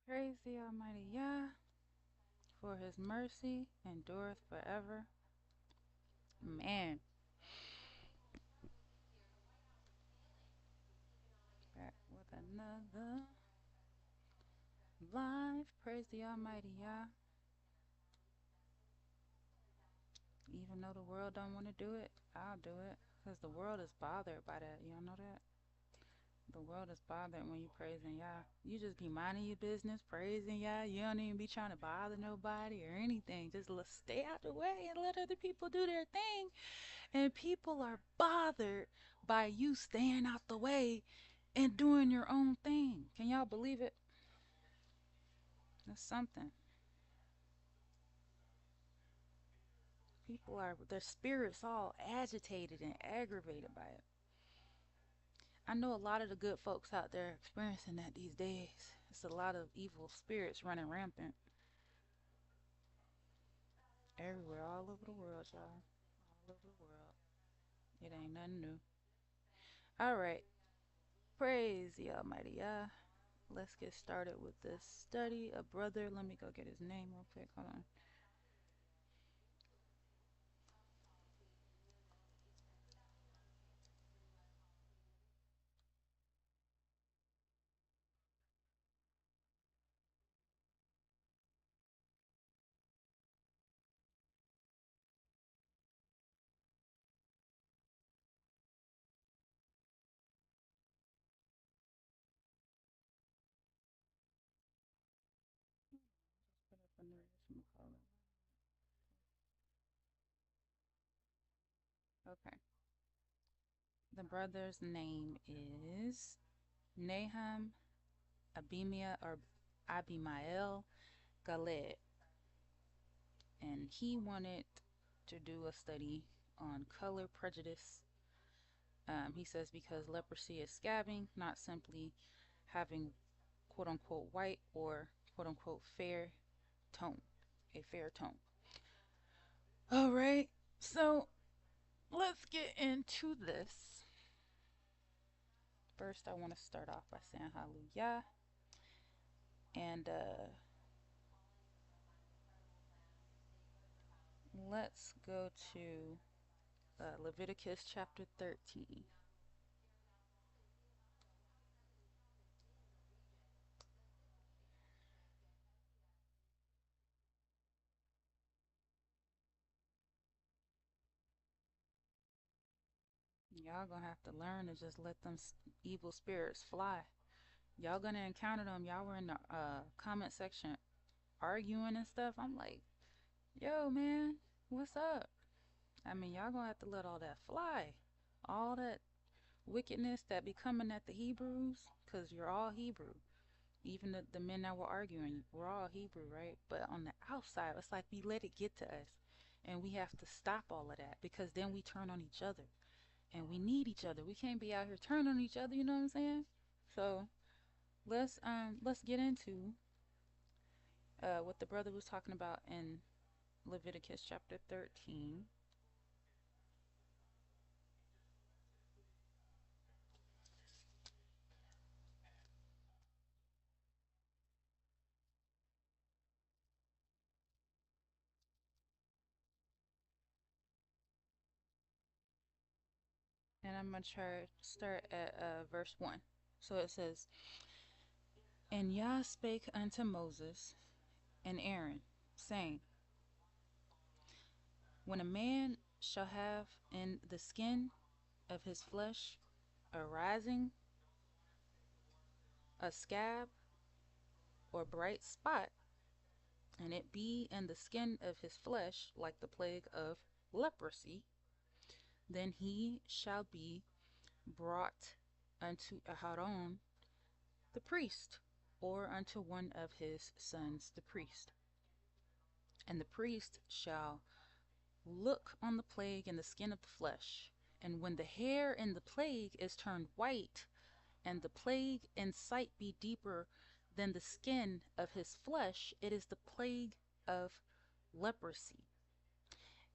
Praise the Almighty Yah, for his mercy endureth forever. Man, back with another live. Praise the Almighty Yah. Even though the world don't want to do it, I'll do it. Because the world is bothered by that. Y'all know that? The world is bothered when you praising Yah. You just be minding your business, praising Yah. You don't even be trying to bother nobody or anything. Just stay out the way and let other people do their thing. And people are bothered by you staying out the way and doing your own thing. Can y'all believe it? That's something. People are, their spirits all agitated and aggravated by it. I know a lot of the good folks out there experiencing that these days. It's a lot of evil spirits running rampant everywhere, all over the world, y'all. All over the world. It ain't nothing new. All right. Praise the Almighty Yah. Let's get started with this study. A brother, let me go get his name real quick. Hold on. Put up a new Okay. The brother's name is Nahum Abimia or Abimael Galed, and he wanted to do a study on color prejudice. He says because leprosy is scabbing, not simply having quote unquote white or quote unquote fair tone, a fair tone. All right, so let's get into this. First, I want to start off by saying hallelujah. And let's go to Leviticus chapter 13. Y'all gonna have to learn to just let them evil spirits fly. Y'all gonna encounter them. Y'all were in the comment section arguing and stuff. I'm like, yo, man, what's up? I mean, y'all gonna have to let all that fly. All that wickedness that be coming at the Hebrews, because you're all Hebrew. Even the men that were arguing, we're all Hebrew, right? But on the outside, it's like we let it get to us. And we have to stop all of that because then we turn on each other. And we need each other. We can't be out here turning on each other, you know what I'm saying? So let's get into what the brother was talking about in Leviticus chapter 13. And I'm going to try to start at verse 1. So it says, And Yah spake unto Moses and Aaron, saying, When a man shall have in the skin of his flesh arising a scab or bright spot, and it be in the skin of his flesh like the plague of leprosy, then he shall be brought unto Aharon the priest, or unto one of his sons the priest. And the priest shall look on the plague in the skin of the flesh, and when the hair in the plague is turned white, and the plague in sight be deeper than the skin of his flesh, it is the plague of leprosy.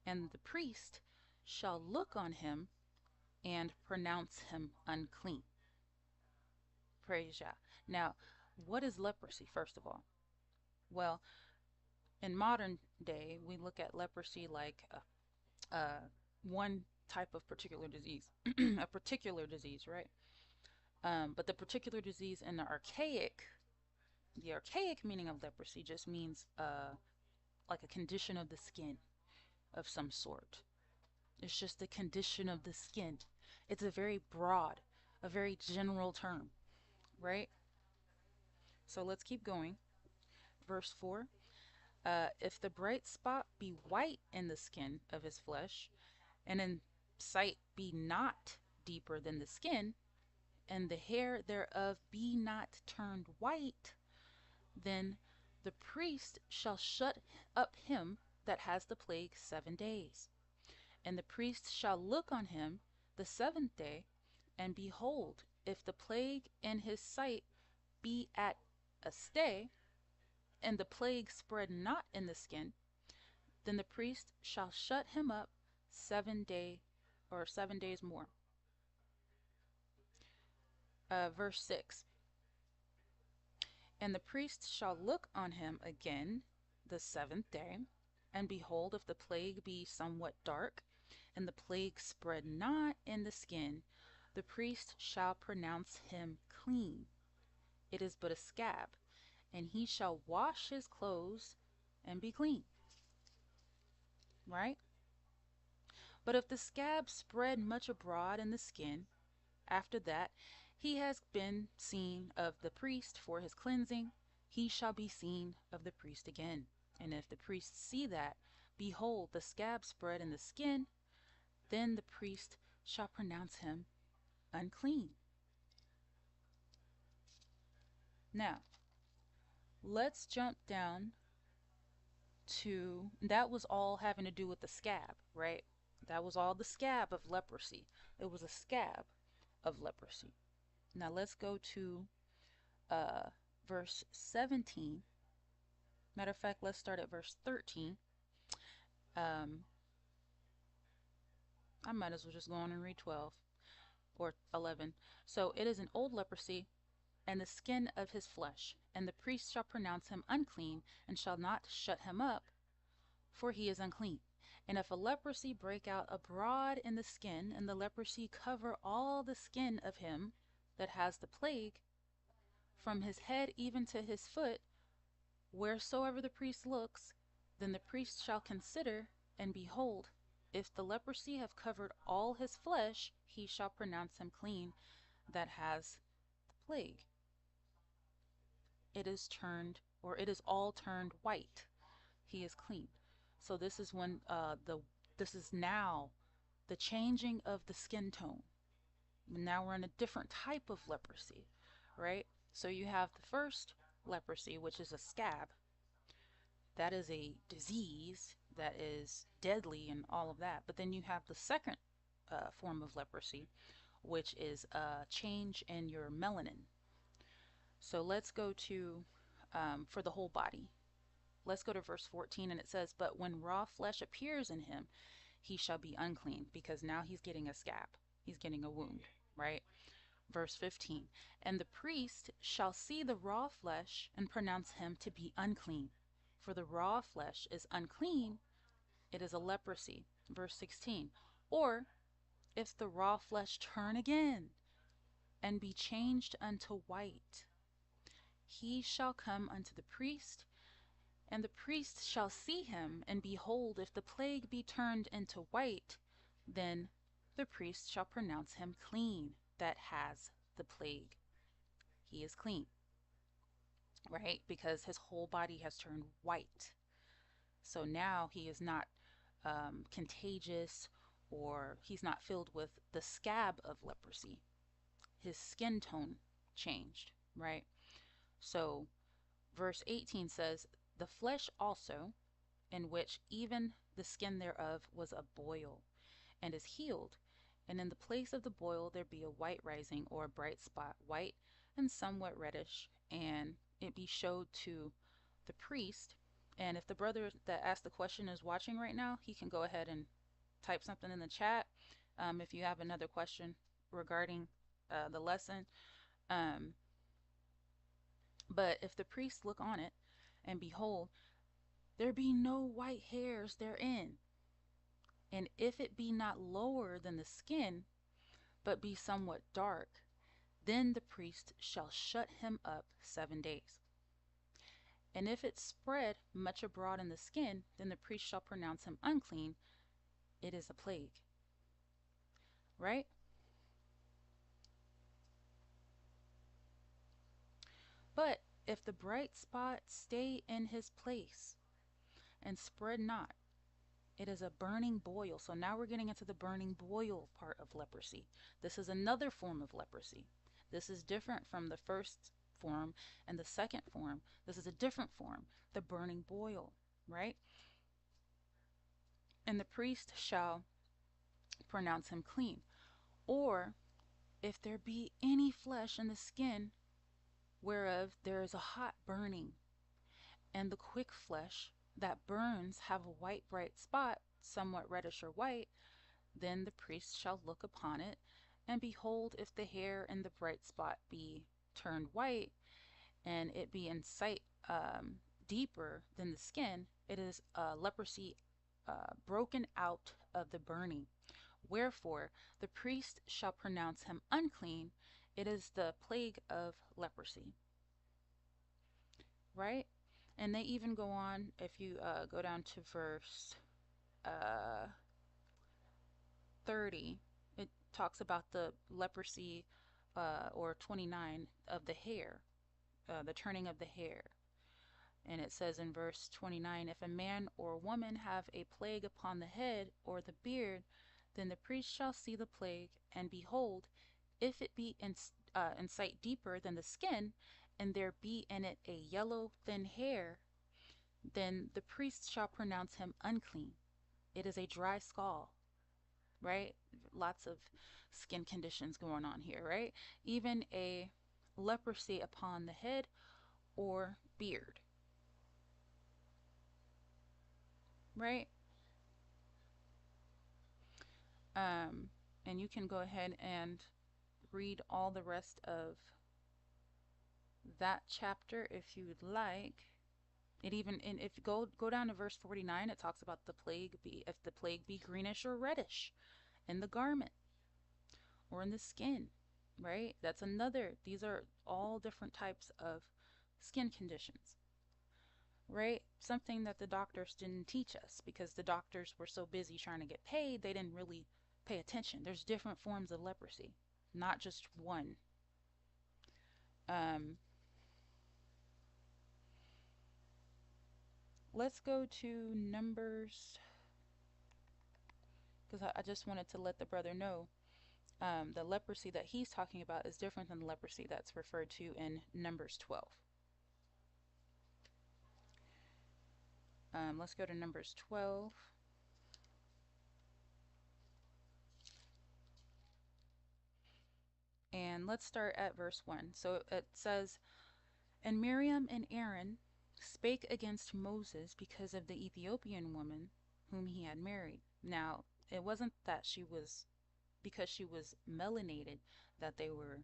And the priest shall look on him and pronounce him unclean. Praise Yah. Now, What is leprosy, first of all? Well, in modern day, we look at leprosy like one type of particular disease, a particular disease, right? But the particular disease in the archaic meaning of leprosy just means like a condition of the skin of some sort. It's just the condition of the skin. It's a very broad, a very general term, right? So let's keep going. Verse 4. If the bright spot be white in the skin of his flesh, and in sight be not deeper than the skin, and the hair thereof be not turned white, then the priest shall shut up him that has the plague 7 days. And the priest shall look on him the seventh day, and behold, if the plague in his sight be at a stay, and the plague spread not in the skin, then the priest shall shut him up 7 day or 7 days more. Verse 6. And the priest shall look on him again the seventh day, and behold, if the plague be somewhat dark, and the plague spread not in the skin, the priest shall pronounce him clean. It is but a scab, and he shall wash his clothes and be clean. Right? But if the scab spread much abroad in the skin, after that he has been seen of the priest for his cleansing, he shall be seen of the priest again. And if the priest see that, behold, the scab spread in the skin, then the priest shall pronounce him unclean. Now, let's jump down to that was all having to do with the scab, right? That was all the scab of leprosy. It was a scab of leprosy. Now let's go to verse 17. Matter of fact, let's start at verse 13. I might as well just go on and read 12 or 11. So it is an old leprosy, and the skin of his flesh, and the priest shall pronounce him unclean, and shall not shut him up, for he is unclean. And if a leprosy break out abroad in the skin, and the leprosy cover all the skin of him that has the plague, from his head even to his foot, wheresoever the priest looks, then the priest shall consider, and behold, if the leprosy have covered all his flesh, he shall pronounce him clean that has the plague. It is turned, or it is all turned white. He is clean. So this is when this is now the changing of the skin tone. Now we're in a different type of leprosy, right? So you have the first leprosy, which is a scab. That is a disease that is deadly and all of that. But then you have the second form of leprosy, which is a change in your melanin. So let's go to, for the whole body, let's go to verse 14, and it says, but when raw flesh appears in him, he shall be unclean, because now he's getting a scab. He's getting a wound, right? Verse 15, and the priest shall see the raw flesh and pronounce him to be unclean. For the raw flesh is unclean, it is a leprosy. Verse 16, or if the raw flesh turn again and be changed unto white, he shall come unto the priest, and the priest shall see him, and behold, if the plague be turned into white, then the priest shall pronounce him clean that has the plague. He is clean, right? Because his whole body has turned white. So now he is not contagious, or he's not filled with the scab of leprosy. His skin tone changed, right? So verse 18 says, the flesh also, in which even the skin thereof was a boil, and is healed, and in the place of the boil there be a white rising, or a bright spot, white and somewhat reddish, and it be showed to the priest. And if the brother that asked the question is watching right now, he can go ahead and type something in the chat if you have another question regarding the lesson. But if the priest look on it, and behold, there be no white hairs therein, and if it be not lower than the skin, but be somewhat dark, then the priest shall shut him up 7 days. And if it spread much abroad in the skin, then the priest shall pronounce him unclean. It is a plague. Right? But if the bright spot stay in his place and spread not, it is a burning boil. So now we're getting into the burning boil part of leprosy. This is another form of leprosy. This is different from the first form and the second form. This is a different form, the burning boil, right? And the priest shall pronounce him clean. Or if there be any flesh in the skin, whereof there is a hot burning, and the quick flesh that burns have a white bright spot, somewhat reddish or white, then the priest shall look upon it, and behold, if the hair in the bright spot be turned white, and it be in sight deeper than the skin, it is leprosy broken out of the burning. Wherefore the priest shall pronounce him unclean. It is the plague of leprosy. Right? And they even go on, if you go down to verse uh, 30, it talks about the leprosy, or 29, of the hair, the turning of the hair. And it says in verse 29, if a man or woman have a plague upon the head or the beard, then the priest shall see the plague, and behold, if it be in sight deeper than the skin, and there be in it a yellow thin hair, then the priest shall pronounce him unclean. It is a dry scald, right? Lots of skin conditions going on here, right? Even a leprosy upon the head or beard, right? And you can go ahead and read all the rest of that chapter if you would like. It even, and if you go down to verse 49, it talks about the plague be, if the plague be greenish or reddish in the garment or in the skin, right? That's another, these are all different types of skin conditions, right? Something that the doctors didn't teach us because the doctors were so busy trying to get paid, they didn't really pay attention. There's different forms of leprosy, not just one. Let's go to Numbers, because I just wanted to let the brother know the leprosy that he's talking about is different than the leprosy that's referred to in Numbers 12. Let's go to Numbers 12. And let's start at verse 1. So it says, and Miriam and Aaron spake against Moses because of the Ethiopian woman whom he had married. Now, it wasn't that she was, because she was melanated, that they were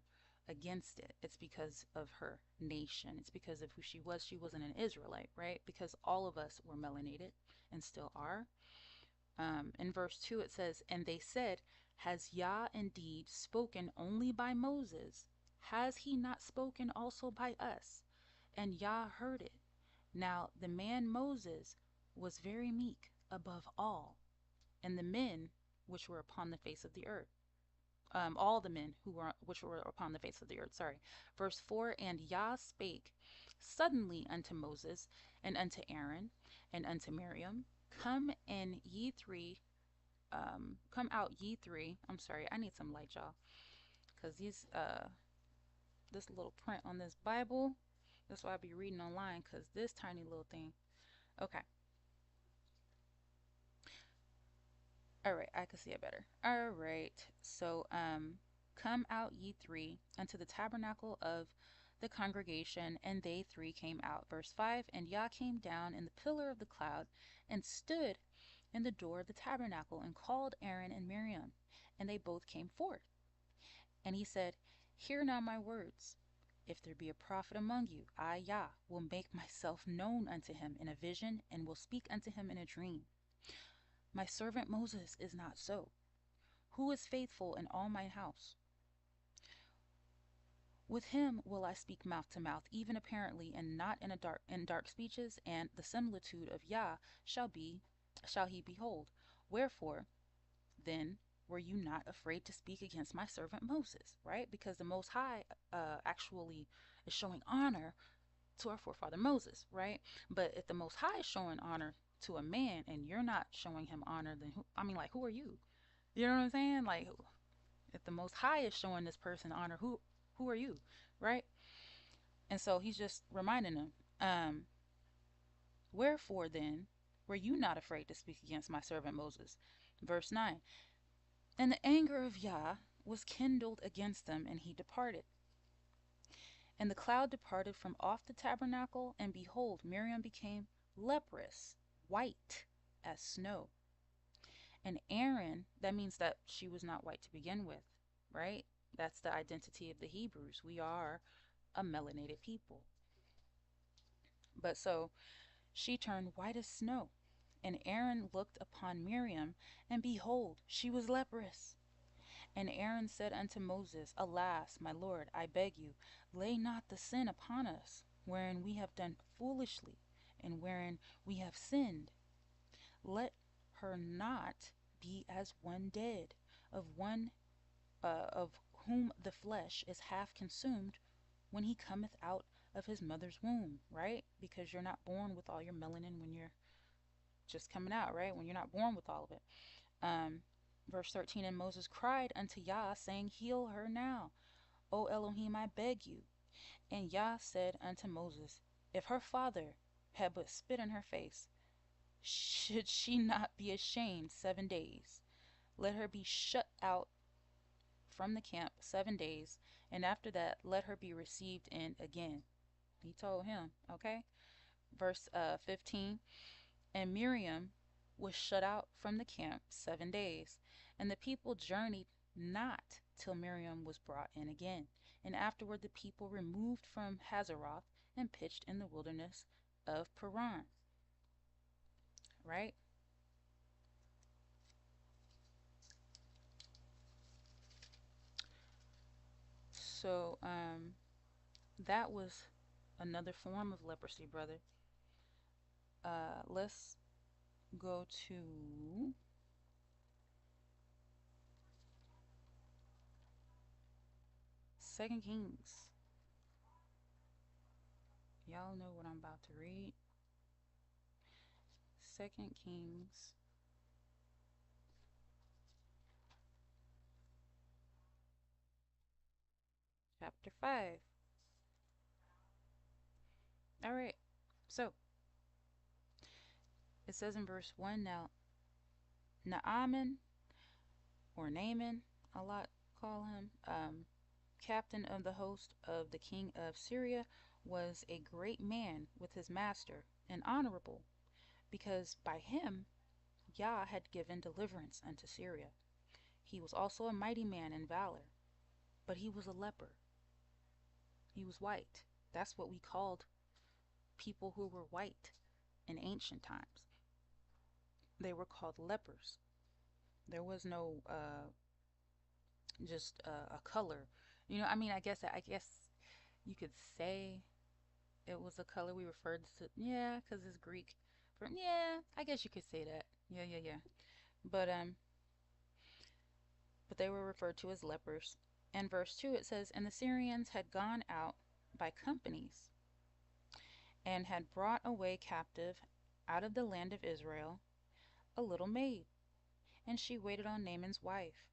against it. It's because of her nation. It's because of who she was. She wasn't an Israelite, right? Because all of us were melanated and still are. In verse 2 it says, and they said, has Yah indeed spoken only by Moses? Has he not spoken also by us? And Yah heard it. Now the man Moses was very meek above all, and the men which were upon the face of the earth. All the men which were upon the face of the earth. Sorry. Verse 4, and Yah spake suddenly unto Moses, and unto Aaron, and unto Miriam, come and ye three, come out ye three. I'm sorry, I need some light, y'all, because this little print on this Bible, that's why I be reading online, because this tiny little thing. Okay. All right, I can see it better. All right, so come out ye three unto the tabernacle of the congregation, and they three came out. Verse 5, and Yah came down in the pillar of the cloud and stood in the door of the tabernacle and called Aaron and Miriam, and they both came forth. And he said, hear now my words. If there be a prophet among you, I, YAH, will make myself known unto him in a vision, and will speak unto him in a dream. My servant Moses is not so, who is faithful in all my house. With him will I speak mouth to mouth, even apparently, and not in dark speeches, and the similitude of YAH shall he behold. Wherefore then were you not afraid to speak against my servant Moses? Right? Because the Most High actually is showing honor to our forefather Moses, right? But if the Most High is showing honor to a man and you're not showing him honor, then who are you? You know what I'm saying? Like, if the Most High is showing this person honor, who are you, right? And so he's just reminding them, wherefore then were you not afraid to speak against my servant Moses? Verse 9. And the anger of YAH was kindled against them, and he departed. And the cloud departed from off the tabernacle, and behold, Miriam became leprous, white as snow. And Aaron, that means that she was not white to begin with, right? That's the identity of the Hebrews. We are a melanated people. But so she turned white as snow. And Aaron looked upon Miriam, and behold, she was leprous. And Aaron said unto Moses, Alas, my Lord, I beg you, lay not the sin upon us, wherein we have done foolishly, and wherein we have sinned. Let her not be as one dead, of whom the flesh is half consumed when he cometh out of his mother's womb, right? Because you're not born with all your melanin when you're just coming out, right? When you're not born with all of it. Verse 13, and Moses cried unto YAH, saying, Heal her now, O Elohim, I beg you. And YAH said unto Moses, If her father had but spit in her face, should she not be ashamed 7 days? Let her be shut out from the camp 7 days, and after that let her be received in again. He told him, okay? Verse 15, and Miriam was shut out from the camp 7 days, and the people journeyed not till Miriam was brought in again. And afterward the people removed from Hazeroth and pitched in the wilderness of Paran. Right? So that was another form of leprosy, brother. Let's go to Second Kings. Y'all know what I'm about to read. Second Kings chapter 5. All right. So it says in verse 1, now Naaman, or Naaman, a lot call him, captain of the host of the king of Syria, was a great man with his master, and honorable, because by him YAH had given deliverance unto Syria. He was also a mighty man in valor, but he was a leper. He was white. That's what we called people who were white in ancient times. They were called lepers. There was no just a color. I guess you could say it was a color we referred to. Yeah, because it's Greek. Yeah, I guess you could say that. Yeah. But but they were referred to as lepers. And verse 2 it says, and the Syrians had gone out by companies and had brought away captive out of the land of Israel a little maid, and she waited on Naaman's wife.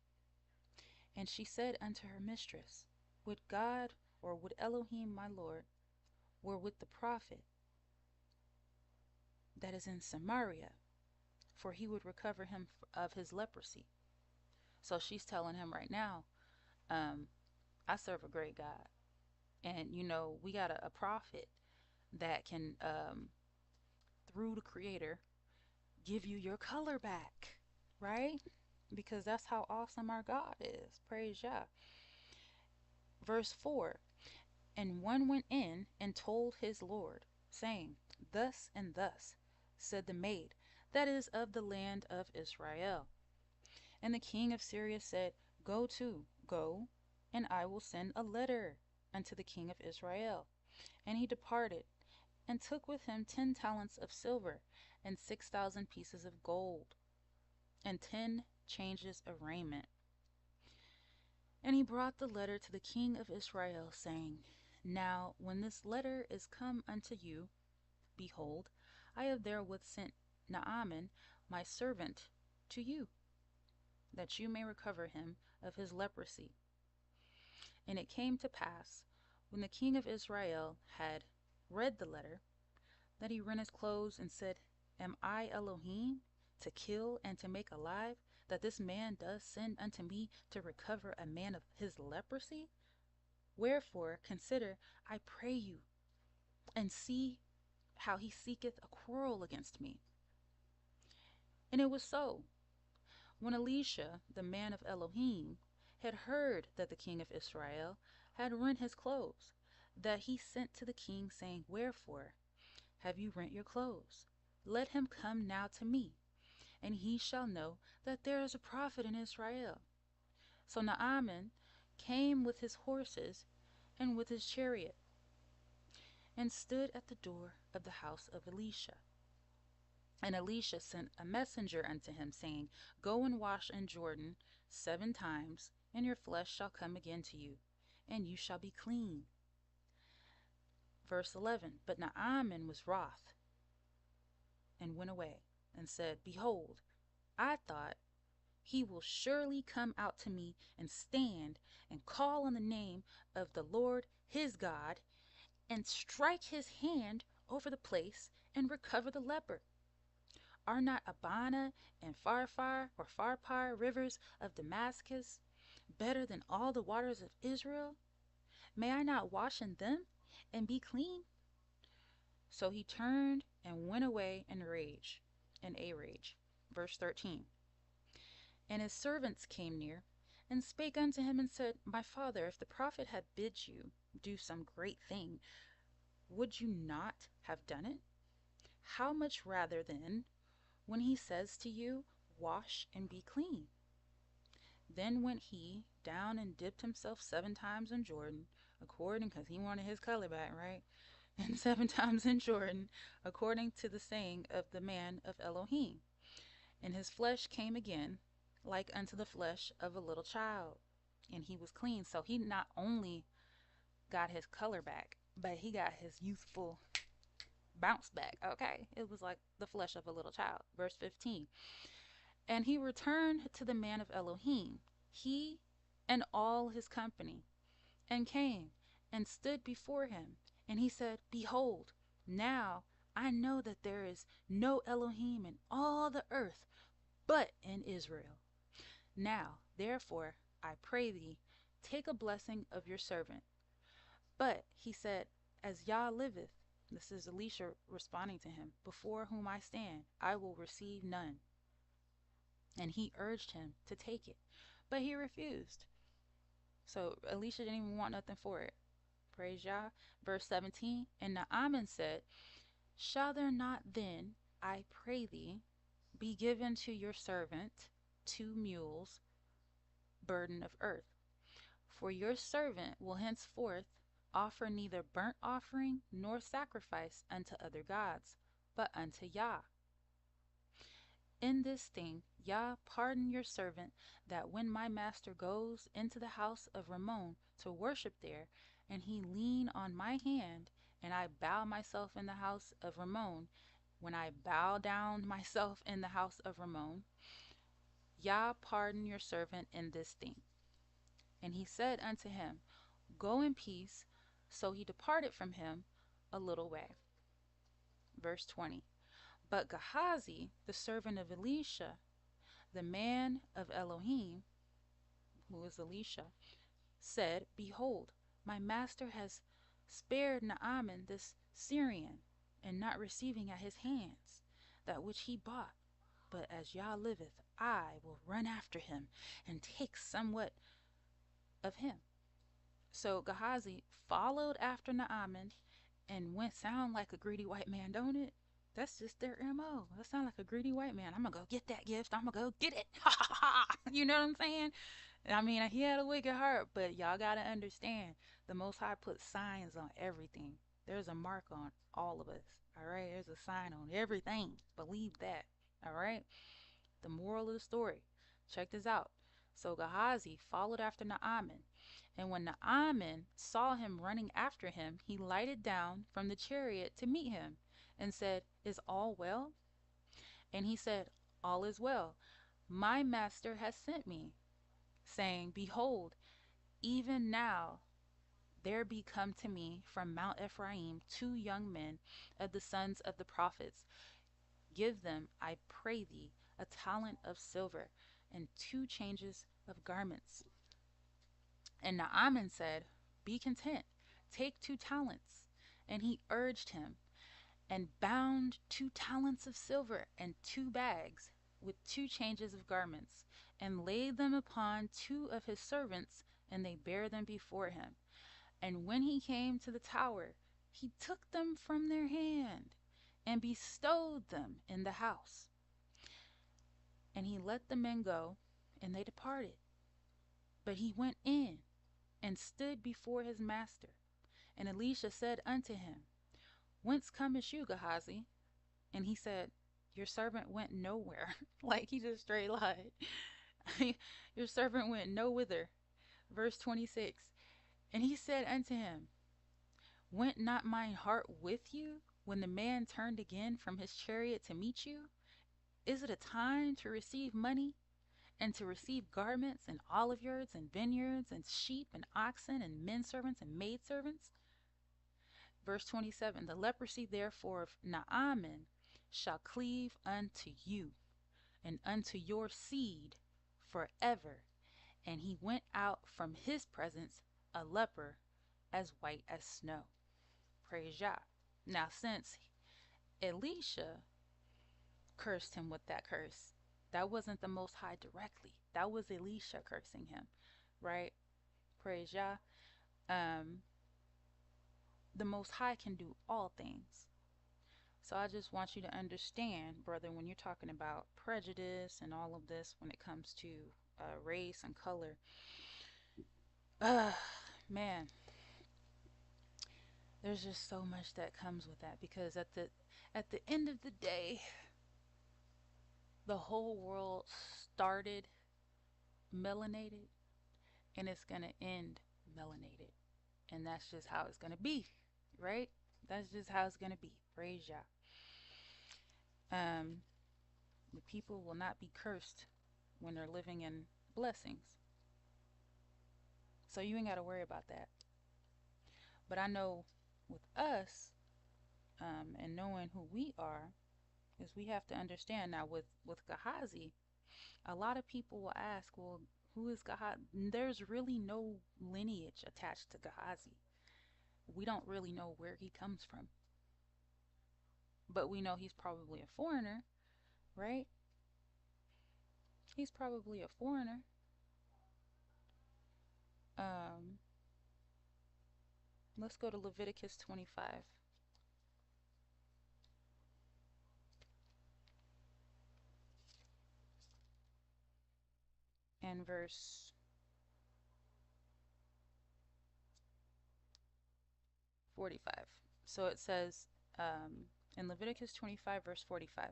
And she said unto her mistress, Would God, or would Elohim my Lord, were with the prophet that is in Samaria, for he would recover him of his leprosy. So she's telling him right now, I serve a great God. And, we got a prophet that can, through the Creator, give you your color back, right? Because that's how awesome our God is. Praise Yah. Verse 4, And one went in and told his Lord, saying, Thus and thus said the maid that is of the land of Israel. And the king of Syria said, Go, and I will send a letter unto the king of Israel. And he departed, and took with him 10 talents of silver, and 6,000 pieces of gold, and 10 changes of raiment. And he brought the letter to the king of Israel, saying, Now when this letter is come unto you, behold, I have therewith sent Naaman my servant to you, that you may recover him of his leprosy. And it came to pass, when the king of Israel had read the letter, that he rent his clothes and said, Am I Elohim, to kill and to make alive, that this man does send unto me to recover a man of his leprosy? Wherefore consider, I pray you, and see how he seeketh a quarrel against me. And it was so, when Elisha, the man of Elohim, had heard that the king of Israel had rent his clothes, that he sent to the king, saying, Wherefore have you rent your clothes? Let him come now to me, and he shall know that there is a prophet in Israel. So Naaman came with his horses and with his chariot, and stood at the door of the house of Elisha. And Elisha sent a messenger unto him, saying, Go and wash in Jordan 7 times, and your flesh shall come again to you, and you shall be clean. Verse 11, But Naaman was wroth, and went away, and said, Behold, I thought, he will surely come out to me, and stand, and call on the name of the Lord his God, and strike his hand over the place, and recover the leper. Are not Abana and Pharpar rivers of Damascus better than all the waters of Israel? May I not wash in them, and be clean? So he turned and went away in a rage. Verse 13. And his servants came near, and spake unto him, and said, My father, if the prophet had bid you do some great thing, would you not have done it? How much rather then, when he says to you, Wash and be clean? Then went he down and dipped himself 7 times in Jordan, because he wanted his color back, right? And 7 times in Jordan, according to the saying of the man of Elohim. And his flesh came again, like unto the flesh of a little child, and he was clean. So he not only got his color back, but he got his youthful bounce back. Okay, it was like the flesh of a little child. Verse 15. And he returned to the man of Elohim, he and all his company, and came and stood before him. And he said, Behold, now I know that there is no Elohim in all the earth but in Israel. Now, therefore, I pray thee, take a blessing of your servant. But he said, As YAH liveth, this is Elisha responding to him, before whom I stand, I will receive none. And he urged him to take it, but he refused. So Elisha didn't even want nothing for it. Praise YAH. Verse 17, And Naaman said, Shall there not then, I pray thee, be given to your servant 2 mules burden of earth? For your servant will henceforth offer neither burnt offering nor sacrifice unto other gods, but unto YAH. In this thing, YAH pardon your servant, that when my master goes into the house of Rimmon to worship there, and he lean on my hand, and I bow myself in the house of Rimmon, when I bow down myself in the house of Rimmon, YAH pardon your servant in this thing. And he said unto him, Go in peace. So he departed from him a little way. Verse 20. But Gehazi, the servant of Elisha, the man of Elohim, who is Elisha, said, Behold, my master has spared Naaman this Syrian, and not receiving at his hands that which he bought. But as YAH liveth, I will run after him, and take somewhat of him. So Gehazi followed after Naaman and went, sound like a greedy white man, don't it? That's just their MO. That sound like a greedy white man. I'm gonna go get that gift. I'm gonna go get it. Ha ha ha. You know what I'm saying? I mean, he had a wicked heart, but y'all gotta understand the Most High put signs on everything. There's a mark on all of us. All right, there's a sign on everything. Believe that. All right. The moral of the story. Check this out. So Gehazi followed after Naaman, and when Naaman saw him running after him, he lighted down from the chariot to meet him, and said, "Is all well?" And he said, "All is well. My master has sent me, saying, Behold, even now there be come to me from Mount Ephraim 2 young men of the sons of the prophets. Give them, I pray thee, a talent of silver and 2 changes of garments." And Naaman said, "Be content, take 2 talents." And he urged him, and bound 2 talents of silver and 2 bags with 2 changes of garments, and laid them upon 2 of his servants, and they bare them before him. And when he came to the tower, he took them from their hand, and bestowed them in the house. And he let the men go, and they departed. But he went in, and stood before his master. And Elisha said unto him, Whence comest you, Gehazi? And he said, Your servant went nowhere. Like he just straight lied. Your servant went no whither. Verse 26. And he said unto him, Went not mine heart with you when the man turned again from his chariot to meet you? Is it a time to receive money, and to receive garments, and oliveyards, and vineyards, and sheep, and oxen, and men servants, and maid servants? Verse 27. The leprosy therefore of Naaman shall cleave unto you, and unto your seed forever. And he went out from his presence a leper, as white as snow. Praise Yah. Now, since Elisha cursed him with that curse, that wasn't the Most High directly. That was Elisha cursing him, right? Praise Yah. The Most High can do all things. So I just want you to understand, brother, when you're talking about prejudice and all of this, when it comes to race and color, uh, man, there's just so much that comes with that, because at the end of the day, the whole world started melanated, and it's gonna end melanated, and that's just how it's gonna be, right? That's just how it's gonna be. Praise Yah. The people will not be cursed when they're living in blessings, so you ain't got to worry about that. But I know with us, and knowing who we are, is we have to understand now with Gehazi. A lot of people will ask, well, who is Gehazi? There's really no lineage attached to Gehazi. We don't really know where he comes from, but we know he's probably a foreigner, right? He's probably a foreigner. Um, let's go to Leviticus 25 and verse 45. So it says, in Leviticus 25, verse 45,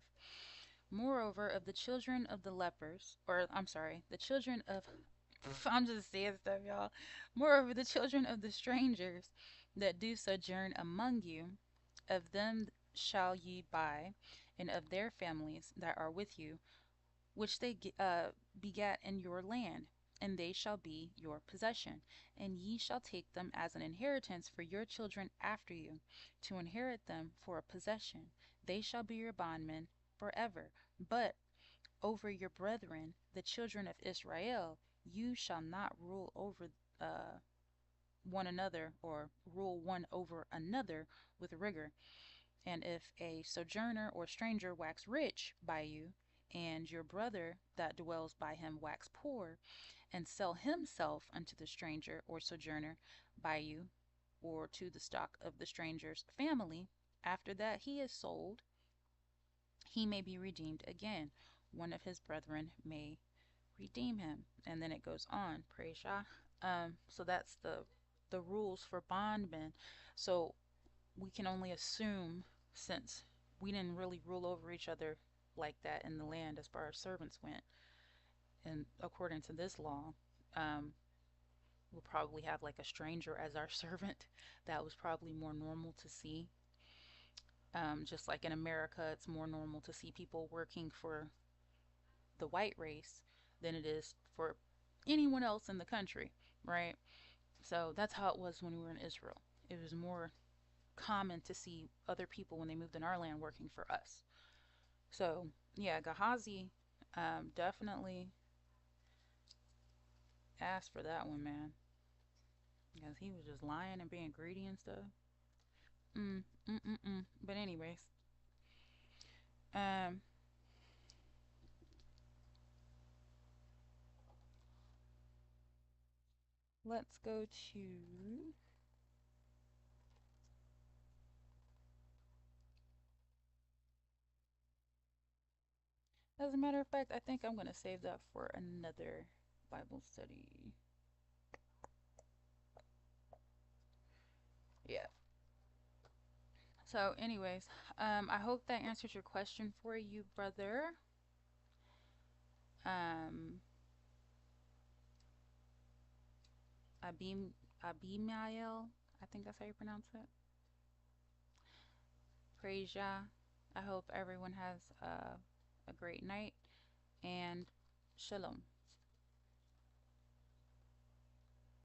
Moreover, of the children of the lepers, or I'm sorry, the children of, I'm just saying stuff, y'all. Moreover, the children of the strangers that do sojourn among you, of them shall ye buy, and of their families that are with you, which they begat in your land, and they shall be your possession. And ye shall take them as an inheritance for your children after you, to inherit them for a possession. They shall be your bondmen forever. But over your brethren, the children of Israel, you shall not rule over one another, or rule one over another with rigor. And if a sojourner or stranger wax rich by you, and your brother that dwells by him wax poor, and sell himself unto the stranger or sojourner by you, or to the stock of the stranger's family, after that he is sold, he may be redeemed again. One of his brethren may redeem him. And then it goes on. Praise Yah. So that's the rules for bondmen. So we can only assume, since we didn't really rule over each other like that in the land as far as servants went, and according to this law, um, we'll probably have like a stranger as our servant. That was probably more normal to see. Just like in America, it's more normal to see people working for the white race than it is for anyone else in the country, right? So that's how it was when we were in Israel. It was more common to see other people when they moved in our land working for us. So yeah, Gehazi definitely asked for that one, man, because he was just lying and being greedy and stuff. Mm, But anyways, um, let's go to. As a matter of fact, I think I'm gonna save that for another Bible study. Yeah. So, anyways, I hope that answers your question for you, brother. Um, Abim Abimael, I think that's how you pronounce it. Praise Yah. I hope everyone has a great night and shalom.